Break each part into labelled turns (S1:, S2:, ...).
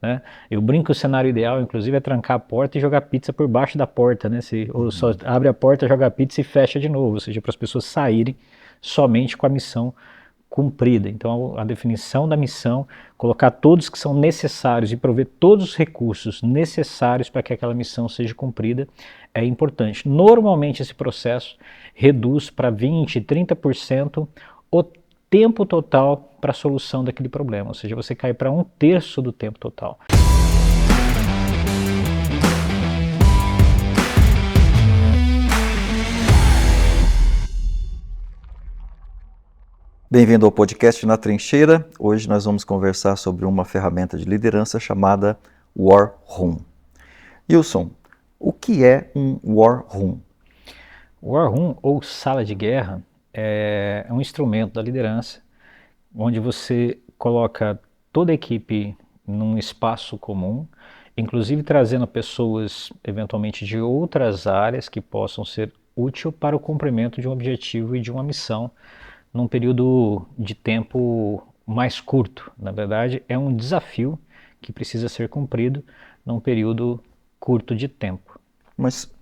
S1: né? Eu brinco que o cenário ideal, inclusive, é trancar a porta e jogar pizza por baixo da porta, né? Ou só abre a porta, joga a pizza e fecha de novo, ou seja, para as pessoas saírem somente com a missão cumprida. Então, a definição da missão, colocar todos que são necessários e prover todos os recursos necessários para que aquela missão seja cumprida é importante. Normalmente, esse processo reduz para 20, 30% o tempo total para a solução daquele problema, ou seja, você cai para 1/3 do tempo total.
S2: Bem-vindo ao podcast Na Trincheira. Hoje nós vamos conversar sobre uma ferramenta de liderança chamada War Room. Wilson, o que é um War Room?
S1: War Room, ou sala de guerra, é um instrumento da liderança onde você coloca toda a equipe num espaço comum, inclusive trazendo pessoas eventualmente de outras áreas que possam ser úteis para o cumprimento de um objetivo e de uma missão num período de tempo mais curto. Na verdade, é um desafio que precisa ser cumprido num período curto de tempo.
S2: Mas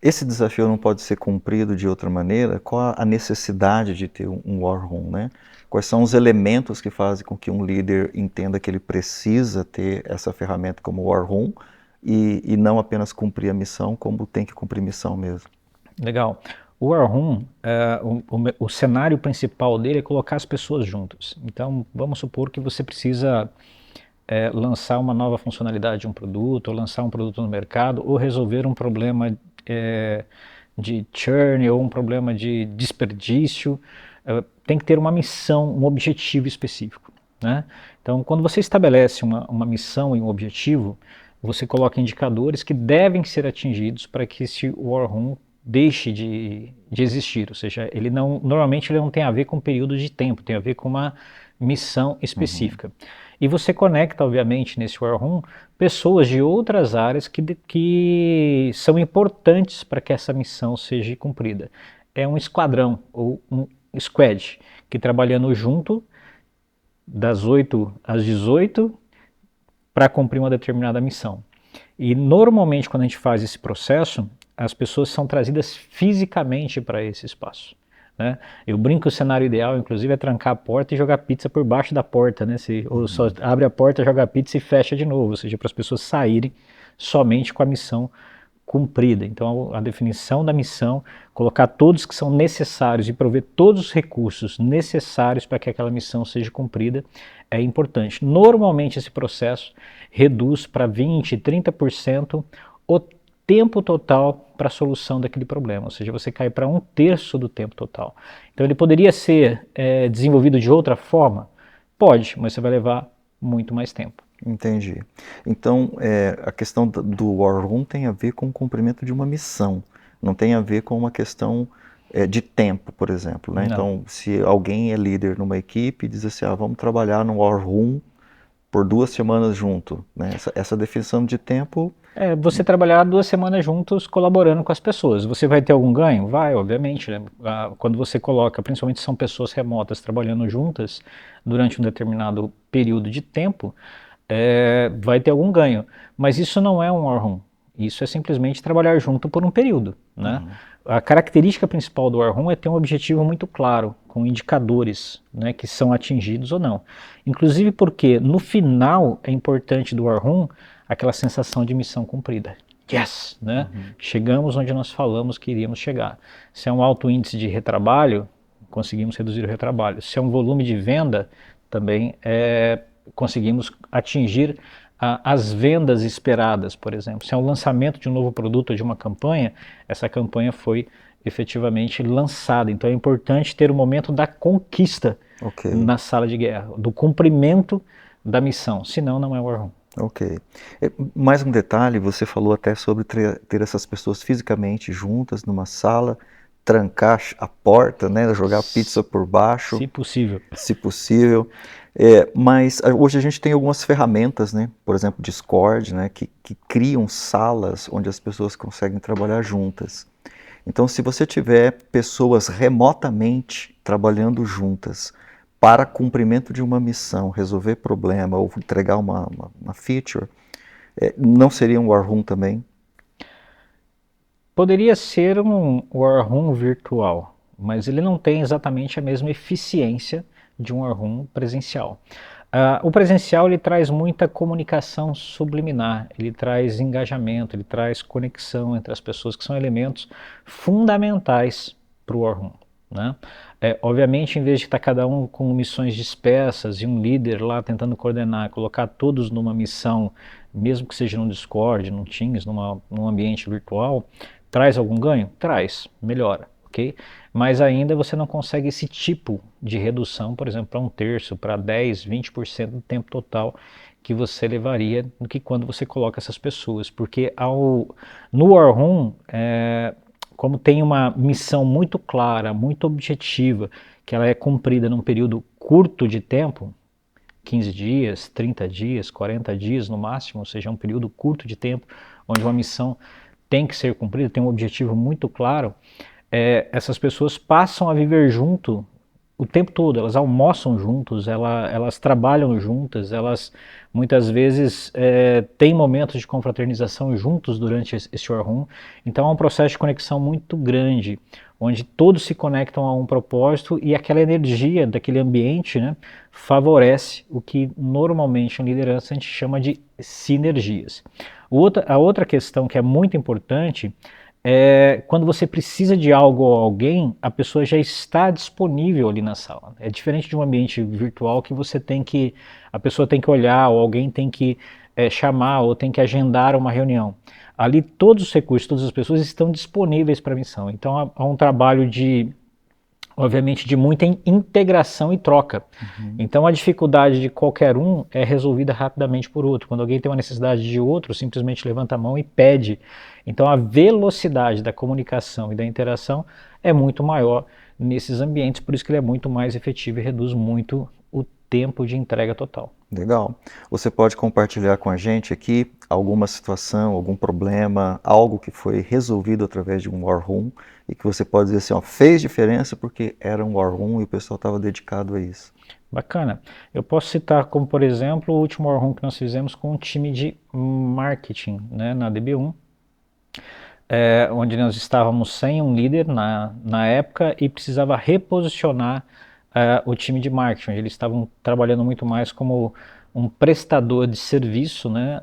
S2: esse desafio não pode ser cumprido de outra maneira? Qual a necessidade de ter um War Room, né? Quais são os elementos que fazem com que um líder entenda que ele precisa ter essa ferramenta como War Room e não apenas cumprir a missão como tem que cumprir missão mesmo?
S1: Legal. O War Room, o cenário principal dele é colocar as pessoas juntas. Então, vamos supor que você precisa lançar uma nova funcionalidade de um produto, ou lançar um produto no mercado, ou resolver um problema de churn, ou um problema de desperdício. Tem que ter uma missão, um objetivo específico, né? Então, quando você estabelece uma missão e um objetivo, você coloca indicadores que devem ser atingidos para que esse War Room deixe de existir, ou seja, normalmente ele não tem a ver com período de tempo, tem a ver com uma missão específica. E você conecta, obviamente, nesse War Room, pessoas de outras áreas que são importantes para que essa missão seja cumprida. É um esquadrão, ou um squad, que trabalhando junto, das 8 às 18, para cumprir uma determinada missão. E normalmente, quando a gente faz esse processo, as pessoas são trazidas fisicamente para esse espaço, né? Eu brinco que o cenário ideal, inclusive, é trancar a porta e jogar pizza por baixo da porta, né? Ou só abre a porta, joga a pizza e fecha de novo, ou seja, para as pessoas saírem somente com a missão cumprida. Então, a definição da missão, colocar todos que são necessários e prover todos os recursos necessários para que aquela missão seja cumprida é importante. Normalmente, esse processo reduz para 20, 30% o tempo total para a solução daquele problema, ou seja, você cai para 1/3 do tempo total. Então, ele poderia ser desenvolvido de outra forma? Pode, mas você vai levar muito mais tempo.
S2: Entendi. Então, a questão do War Room tem a ver com o cumprimento de uma missão, não tem a ver com uma questão de tempo, por exemplo, né?
S1: Não.
S2: Então, se alguém é líder numa equipe e diz assim, vamos trabalhar no War Room por 2 semanas junto, né? Essa definição de tempo...
S1: Você trabalhar 2 semanas juntos colaborando com as pessoas. Você vai ter algum ganho? Vai, obviamente, né? Quando você coloca, principalmente se são pessoas remotas trabalhando juntas durante um determinado período de tempo, vai ter algum ganho. Mas isso não é um War Room. Isso é simplesmente trabalhar junto por um período, né? A característica principal do War Room é ter um objetivo muito claro, com indicadores, né, que são atingidos ou não. Inclusive porque no final é importante do War Room aquela sensação de missão cumprida. Yes! Né? Chegamos onde nós falamos que iríamos chegar. Se é um alto índice de retrabalho, conseguimos reduzir o retrabalho. Se é um volume de venda, também conseguimos atingir as vendas esperadas, por exemplo. Se é um lançamento de um novo produto ou de uma campanha, essa campanha foi efetivamente lançada. Então é importante ter o momento da conquista na sala de guerra, do cumprimento da missão, senão não é War Room.
S2: Ok. Mais um detalhe, você falou até sobre ter essas pessoas fisicamente juntas numa sala, trancar a porta, né, jogar pizza por baixo.
S1: Se possível.
S2: Se possível. Mas hoje a gente tem algumas ferramentas, né, por exemplo, Discord, né, que criam salas onde as pessoas conseguem trabalhar juntas. Então, se você tiver pessoas remotamente trabalhando juntas, para cumprimento de uma missão, resolver problema ou entregar uma feature, não seria um War Room também?
S1: Poderia ser um War Room virtual, mas ele não tem exatamente a mesma eficiência de um War Room presencial. O presencial ele traz muita comunicação subliminar, ele traz engajamento, ele traz conexão entre as pessoas, que são elementos fundamentais para o War Room, né? Obviamente, em vez de estar cada um com missões dispersas e um líder lá tentando coordenar, colocar todos numa missão, mesmo que seja no Discord, no Teams, num ambiente virtual, traz algum ganho? Traz, melhora, ok? Mas ainda você não consegue esse tipo de redução, por exemplo, para um terço, para 10, 20% do tempo total que você levaria do que quando você coloca essas pessoas, porque no War Room, como tem uma missão muito clara, muito objetiva, que ela é cumprida num período curto de tempo, 15 dias, 30 dias, 40 dias no máximo, ou seja, um período curto de tempo, onde uma missão tem que ser cumprida, tem um objetivo muito claro, essas pessoas passam a viver junto o tempo todo, elas almoçam juntos, elas trabalham juntas, elas muitas vezes têm momentos de confraternização juntos durante esse War Room, então é um processo de conexão muito grande, onde todos se conectam a um propósito e aquela energia daquele ambiente, né, favorece o que normalmente em liderança a gente chama de sinergias. A outra questão que é muito importante quando você precisa de algo ou alguém, a pessoa já está disponível ali na sala. É diferente de um ambiente virtual que a pessoa tem que olhar, ou alguém tem que chamar, ou tem que agendar uma reunião. Ali todos os recursos, todas as pessoas estão disponíveis para a missão. Então há um trabalho obviamente, de muita integração e troca. Então a dificuldade de qualquer um é resolvida rapidamente por outro. Quando alguém tem uma necessidade de outro, simplesmente levanta a mão e pede. Então a velocidade da comunicação e da interação é muito maior nesses ambientes, por isso que ele é muito mais efetivo e reduz muito o tempo de entrega total.
S2: Legal. Você pode compartilhar com a gente aqui alguma situação, algum problema, algo que foi resolvido através de um War Room e que você pode dizer assim, ó, fez diferença porque era um War Room e o pessoal estava dedicado a isso.
S1: Bacana. Eu posso citar como, por exemplo, o último War Room que nós fizemos com um time de marketing, né, na DB1, onde nós estávamos sem um líder na época e precisava reposicionar o time de marketing. Eles estavam trabalhando muito mais como um prestador de serviço, né,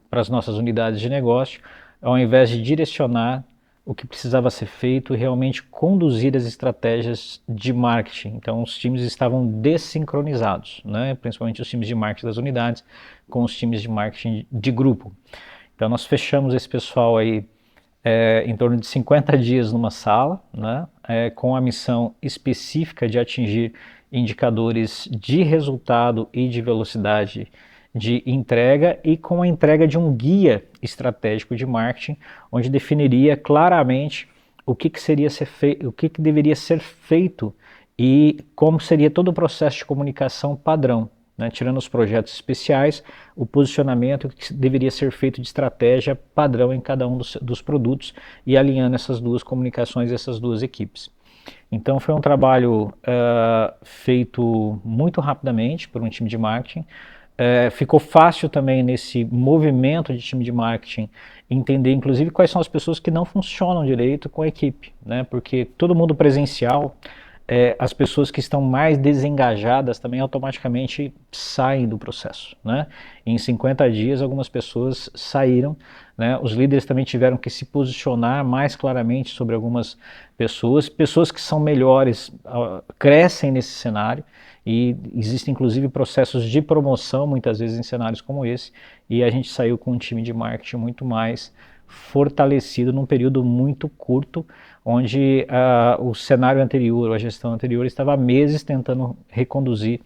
S1: para as nossas unidades de negócio, ao invés de direcionar o que precisava ser feito e realmente conduzir as estratégias de marketing. Então os times estavam desincronizados, né, principalmente os times de marketing das unidades com os times de marketing de grupo. Então nós fechamos esse pessoal aí em torno de 50 dias numa sala, né, com a missão específica de atingir indicadores de resultado e de velocidade de entrega e com a entrega de um guia estratégico de marketing, onde definiria claramente o que seria ser feito, o que deveria ser feito e como seria todo o processo de comunicação padrão, né, tirando os projetos especiais, o posicionamento que deveria ser feito de estratégia padrão em cada um dos produtos e alinhando essas duas comunicações e essas duas equipes. Então foi um trabalho feito muito rapidamente por um time de marketing. Ficou fácil também nesse movimento de time de marketing entender inclusive quais são as pessoas que não funcionam direito com a equipe, né? Porque todo mundo presencial, as pessoas que estão mais desengajadas também automaticamente saem do processo, né? Em 50 dias algumas pessoas saíram, né? Os líderes também tiveram que se posicionar mais claramente sobre algumas pessoas que são melhores crescem nesse cenário e existem inclusive processos de promoção muitas vezes em cenários como esse, e a gente saiu com um time de marketing muito mais fortalecido num período muito curto, onde o cenário anterior, a gestão anterior, estava há meses tentando reconduzir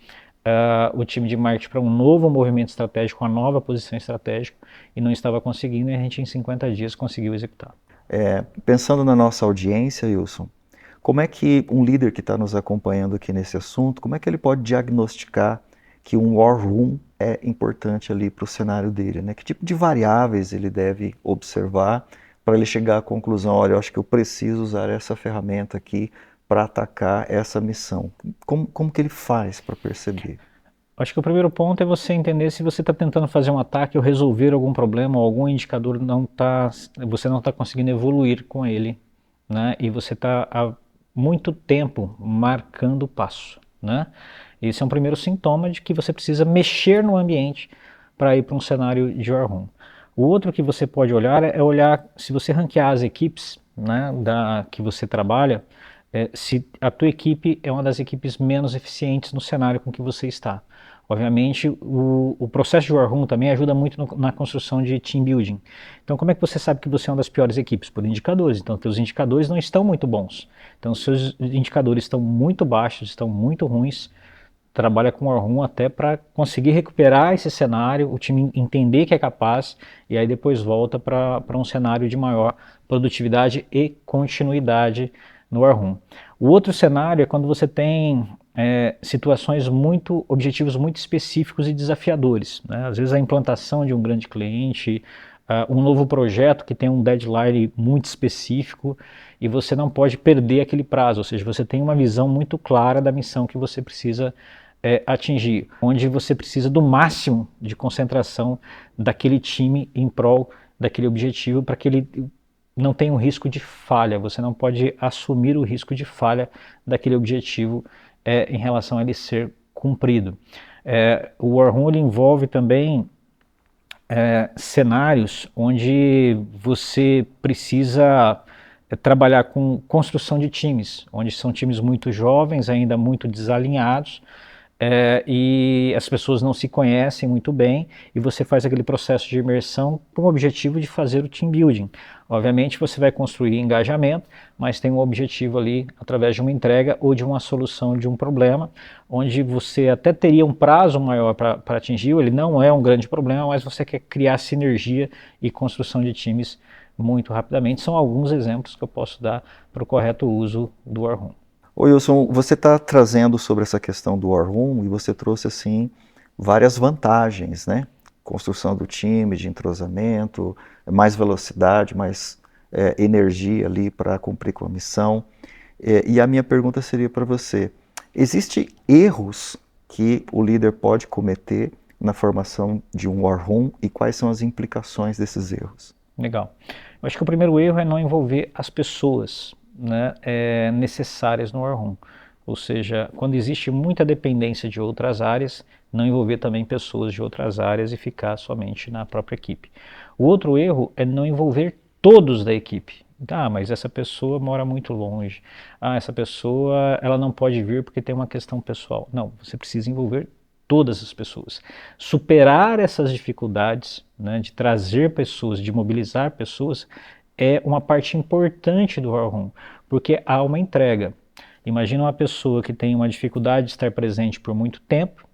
S1: o time de marketing para um novo movimento estratégico, uma nova posição estratégica, e não estava conseguindo, e a gente em 50 dias conseguiu executar.
S2: Pensando na nossa audiência, Wilson, como é que um líder que está nos acompanhando aqui nesse assunto, como é que ele pode diagnosticar que um War Room é importante ali para o cenário dele, né? Que tipo de variáveis ele deve observar para ele chegar à conclusão, olha, eu acho que eu preciso usar essa ferramenta aqui para atacar essa missão? Como que ele faz para perceber?
S1: Acho que o primeiro ponto é você entender se você está tentando fazer um ataque ou resolver algum problema, ou algum indicador você não está conseguindo evoluir com ele, né? E você está há muito tempo marcando o passo, né? Esse é um primeiro sintoma de que você precisa mexer no ambiente para ir para um cenário de war room. O outro que você pode olhar é olhar se você ranquear as equipes, né, que você trabalha, se a tua equipe é uma das equipes menos eficientes no cenário com que você está. Obviamente, o processo de war room também ajuda muito na construção de team building. Então, como é que você sabe que você é uma das piores equipes? Por indicadores. Então, seus indicadores não estão muito bons. Então, seus indicadores estão muito baixos, estão muito ruins. Trabalha com war room até para conseguir recuperar esse cenário, o time entender que é capaz, e aí depois volta para um cenário de maior produtividade e continuidade no war room. O outro cenário é quando você tem situações objetivos muito específicos e desafiadores, né? Às vezes a implantação de um grande cliente, um novo projeto que tem um deadline muito específico e você não pode perder aquele prazo, ou seja, você tem uma visão muito clara da missão que você precisa atingir, onde você precisa do máximo de concentração daquele time em prol daquele objetivo para que ele não tenha um risco de falha, você não pode assumir o risco de falha daquele objetivo em relação a ele ser cumprido. O War Room ele envolve também cenários onde você precisa trabalhar com construção de times, onde são times muito jovens, ainda muito desalinhados, e as pessoas não se conhecem muito bem, e você faz aquele processo de imersão com o objetivo de fazer o team building. Obviamente você vai construir engajamento, mas tem um objetivo ali através de uma entrega ou de uma solução de um problema, onde você até teria um prazo maior para atingir, ele não é um grande problema, mas você quer criar sinergia e construção de times muito rapidamente. São alguns exemplos que eu posso dar para o correto uso do War Room.
S2: Ô Wilson, você está trazendo sobre essa questão do War Room e você trouxe assim várias vantagens, né? Construção do time, de entrosamento, mais velocidade, mais energia ali para cumprir com a missão. E a minha pergunta seria para você: existem erros que o líder pode cometer na formação de um War Room e quais são as implicações desses erros?
S1: Legal. Eu acho que o primeiro erro é não envolver as pessoas, né, necessárias no War Room. Ou seja, quando existe muita dependência de outras áreas, não envolver também pessoas de outras áreas e ficar somente na própria equipe. O outro erro é não envolver todos da equipe. Ah, mas essa pessoa mora muito longe. Ah, essa pessoa ela não pode vir porque tem uma questão pessoal. Não, você precisa envolver todas as pessoas. Superar essas dificuldades, né, de trazer pessoas, de mobilizar pessoas, é uma parte importante do War Room, porque há uma entrega. Imagina uma pessoa que tem uma dificuldade de estar presente por muito tempo,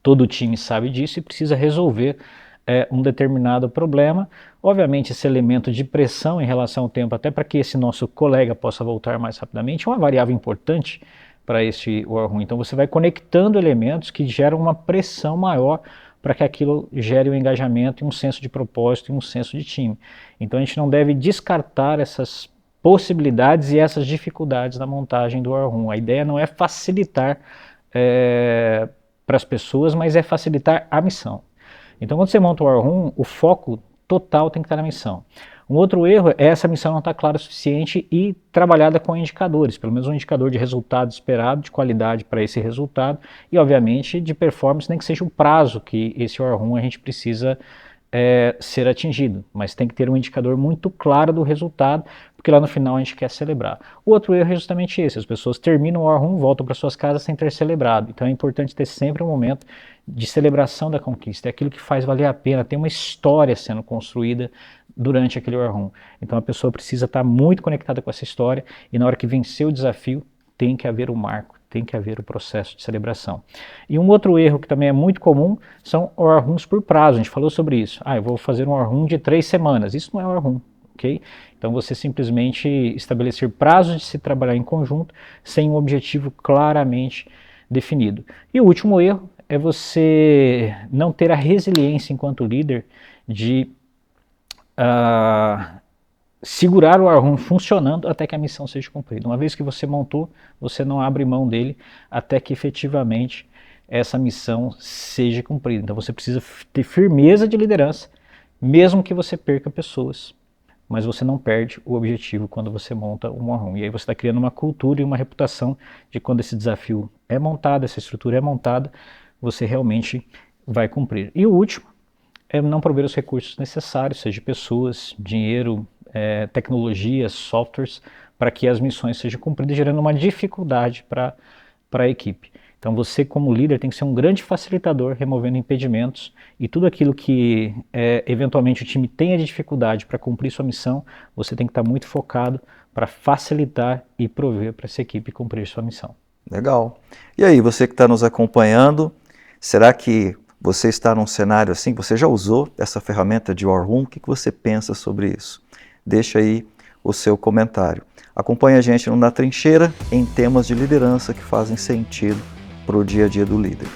S1: todo o time sabe disso e precisa resolver um determinado problema. Obviamente esse elemento de pressão em relação ao tempo, até para que esse nosso colega possa voltar mais rapidamente, é uma variável importante para esse War Room. Então você vai conectando elementos que geram uma pressão maior para que aquilo gere um engajamento e um senso de propósito e um senso de time. Então a gente não deve descartar essas possibilidades e essas dificuldades na montagem do War Room. A ideia não é facilitar para as pessoas, mas é facilitar a missão. Então quando você monta o War Room, o foco total tem que estar na missão. Um outro erro é essa missão não estar clara o suficiente e trabalhada com indicadores, pelo menos um indicador de resultado esperado, de qualidade para esse resultado e obviamente de performance, nem que seja o prazo que esse War Room a gente precisa ser atingido, mas tem que ter um indicador muito claro do resultado, porque lá no final a gente quer celebrar. O outro erro é justamente esse, as pessoas terminam o War Room, voltam para suas casas sem ter celebrado, então é importante ter sempre um momento de celebração da conquista, é aquilo que faz valer a pena, tem uma história sendo construída durante aquele War Room. Então a pessoa precisa estar muito conectada com essa história e na hora que vencer o desafio tem que haver o marco, tem que haver o processo de celebração. E um outro erro que também é muito comum são War Rooms por prazo, a gente falou sobre isso. Ah, eu vou fazer um War Room de 3 semanas, isso não é War Room, ok? Então você simplesmente estabelecer prazos de se trabalhar em conjunto sem um objetivo claramente definido. E o último erro é você não ter a resiliência enquanto líder de segurar o War Room funcionando até que a missão seja cumprida. Uma vez que você montou, você não abre mão dele até que efetivamente essa missão seja cumprida. Então você precisa ter firmeza de liderança, mesmo que você perca pessoas, mas você não perde o objetivo quando você monta um War Room. E aí você está criando uma cultura e uma reputação de quando esse desafio é montado, essa estrutura é montada, você realmente vai cumprir. E o último é não prover os recursos necessários, seja pessoas, dinheiro, tecnologias, softwares, para que as missões sejam cumpridas, gerando uma dificuldade para a equipe. Então você, como líder, tem que ser um grande facilitador, removendo impedimentos, e tudo aquilo que eventualmente o time tenha de dificuldade para cumprir sua missão, você tem que estar muito focado para facilitar e prover para essa equipe cumprir sua missão.
S2: Legal. E aí, você que está nos acompanhando, será que você está num cenário assim? Você já usou essa ferramenta de War Room? O que você pensa sobre isso? Deixa aí o seu comentário. Acompanhe a gente no Na Trincheira em temas de liderança que fazem sentido para o dia a dia do líder.